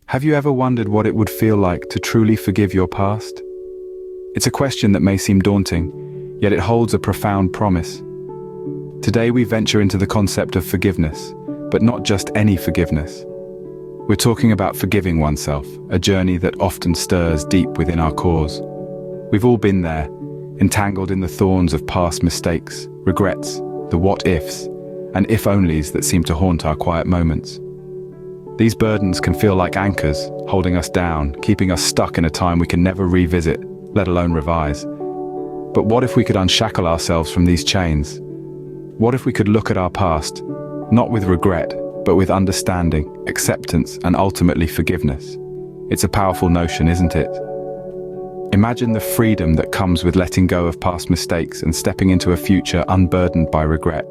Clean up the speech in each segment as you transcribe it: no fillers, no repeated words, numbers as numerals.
Have you ever wondered what it would feel like to truly forgive your past? It's a question that may seem daunting, yet it holds a profound promise. Today we venture into the concept of forgiveness, but not just any forgiveness. We're talking about forgiving oneself, a journey that often stirs deep within our cores. We've all been there, entangled in the thorns of past mistakes, regrets, the what-ifs, and if-onlys that seem to haunt our quiet moments. These burdens can feel like anchors, holding us down, keeping us stuck in a time we can never revisit, let alone revise. But what if we could unshackle ourselves from these chains? What if we could look at our past, not with regret, but with understanding, acceptance, and ultimately forgiveness? It's a powerful notion, isn't it? Imagine the freedom that comes with letting go of past mistakes and stepping into a future unburdened by regret.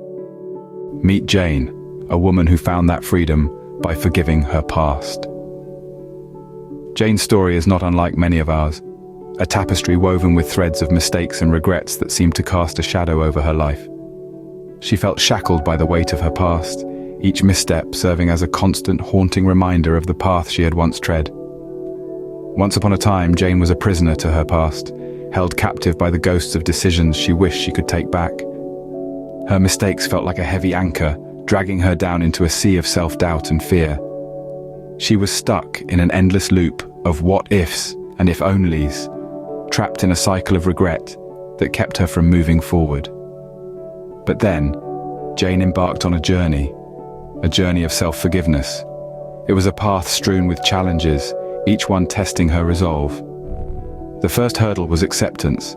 Meet Jane, a woman who found that freedom by forgiving her past. Jane's story is not unlike many of ours, a tapestry woven with threads of mistakes and regrets that seemed to cast a shadow over her life. She felt shackled by the weight of her past, each misstep serving as a constant, haunting reminder of the path she had once tread. Once upon a time, Jane was a prisoner to her past, held captive by the ghosts of decisions she wished she could take back. Her mistakes felt like a heavy anchor, dragging her down into a sea of self-doubt and fear. She was stuck in an endless loop of what-ifs and if-onlys, trapped in a cycle of regret that kept her from moving forward. But then, Jane embarked on a journey of self-forgiveness. It was a path strewn with challenges, each one testing her resolve. The first hurdle was acceptance,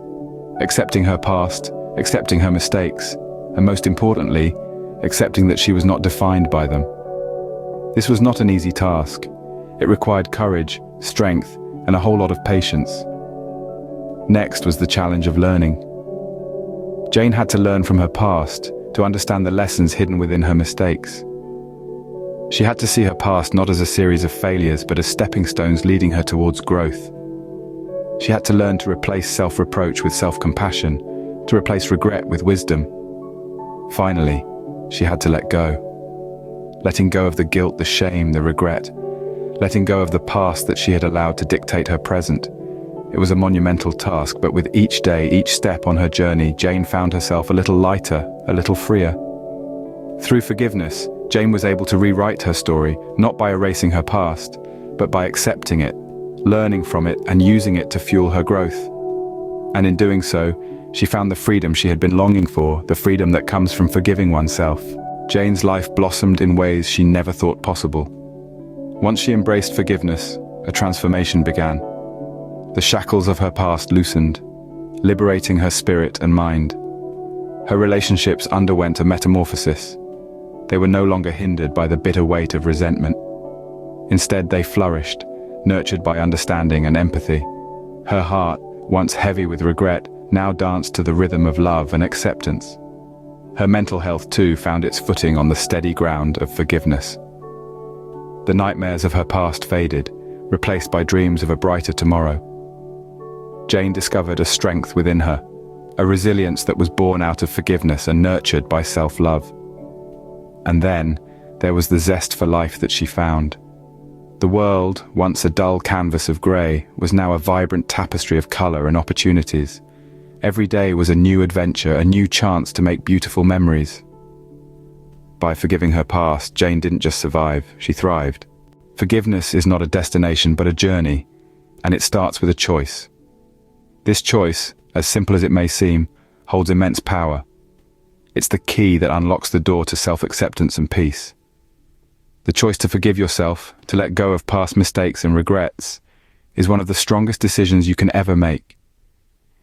accepting her past, accepting her mistakes, and most importantly, accepting that she was not defined by them. This was not an easy task. It required courage, strength, and a whole lot of patience. Next was the challenge of learning. Jane had to learn from her past to understand the lessons hidden within her mistakes. She had to see her past not as a series of failures, but as stepping stones leading her towards growth. She had to learn to replace self-reproach with self-compassion, to replace regret with wisdom. Finally, she had to let go. Letting go of the guilt, the shame, the regret. Letting go of the past that she had allowed to dictate her present. It was a monumental task, but with each day, each step on her journey, Jane found herself a little lighter, a little freer. Through forgiveness, Jane was able to rewrite her story, not by erasing her past, but by accepting it, learning from it, and using it to fuel her growth. And in doing so, she found the freedom she had been longing for, the freedom that comes from forgiving oneself. Jane's life blossomed in ways she never thought possible. Once she embraced forgiveness, a transformation began. The shackles of her past loosened, liberating her spirit and mind. Her relationships underwent a metamorphosis. They were no longer hindered by the bitter weight of resentment. Instead, they flourished, nurtured by understanding and empathy. Her heart, once heavy with regret, now danced to the rhythm of love and acceptance. Her mental health too found its footing on the steady ground of forgiveness. The nightmares of her past faded, replaced by dreams of a brighter tomorrow. Jane discovered a strength within her, a resilience that was born out of forgiveness and nurtured by self-love. And then, there was the zest for life that she found. The world, once a dull canvas of grey, was now a vibrant tapestry of colour and opportunities. Every day was a new adventure, a new chance to make beautiful memories. By forgiving her past, Jane didn't just survive, she thrived. Forgiveness is not a destination but a journey, and it starts with a choice. This choice, as simple as it may seem, holds immense power. It's the key that unlocks the door to self-acceptance and peace. The choice to forgive yourself, to let go of past mistakes and regrets, is one of the strongest decisions you can ever make.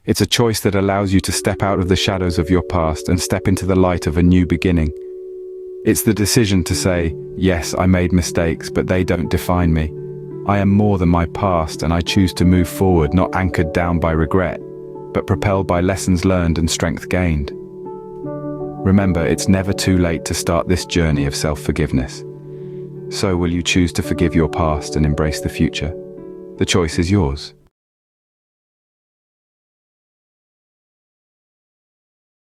It's a choice that allows you to step out of the shadows of your past and step into the light of a new beginning. It's the decision to say, yes, I made mistakes, but they don't define me. I am more than my past, and I choose to move forward, not anchored down by regret, but propelled by lessons learned and strength gained. Remember, it's never too late to start this journey of self-forgiveness. So will you choose to forgive your past and embrace the future? The choice is yours.